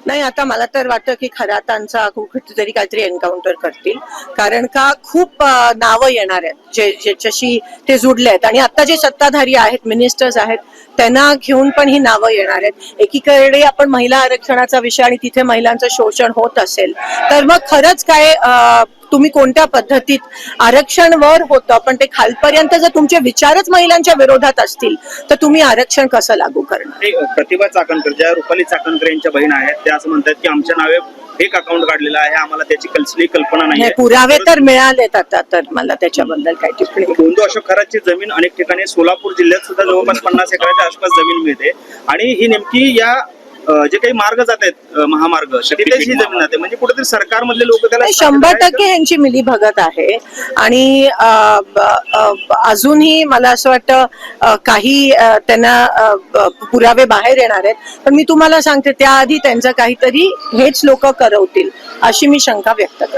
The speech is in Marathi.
नाही, आता मला तर वाटतं की खरातांचा कुठेतरी काहीतरी एन्काउंटर करतील, कारण का खूप नावं येणार आहेत ज्याच्याशी ते जुडले आहेत. आणि आता जे सत्ताधारी आहेत, मिनिस्टर्स आहेत, त्यांना घेऊन पण ही नावं येणार आहेत. एकीकडे आपण महिला आरक्षणाचा विषय आणि तिथे महिलांचं शोषण होत असेल तर मग खरंच काय तुम्ही कोणत्या पद्धतीत आरक्षण वर होतं, पण ते खालपर्यंत जर तुमचे विचारच महिलांच्या विरोधात असतील तर तुम्ही आरक्षण कसं लागू करणार? प्रतिभा चाकणकर, ज्या रुपाली चाकणकर यांच्या बहीण आहेत, त्या असं म्हणतात की आमच्या नावे फेक अकाउंट काढलेलं आहे, आम्हाला त्याची कसली कल्पना नाही. पुरावे तर मिळालेत आता, तर मला त्याच्याबद्दल काही टिप्पणी. गोंदू अशोक खरातची जमीन अनेक ठिकाणी सोलापूर जिल्ह्यात सुद्धा जवळपास 50 एकराच्या आसपास जमीन मिळते आणि ही नेमकी या जे काही मार्ग जात आहेत, महामार्ग, तिथेच ही जमीन जाते. म्हणजे कुठेतरी सरकारमधले लोक त्याला 100% यांची मिलीभगत आहे. आणि अजूनही मला असं वाटतं काही त्यांना पुरावे बाहेर येणार आहेत. पण मी तुम्हाला सांगते, त्याआधी त्यांचं काहीतरी हेच लोक करवतील अशी मी शंका व्यक्त करते.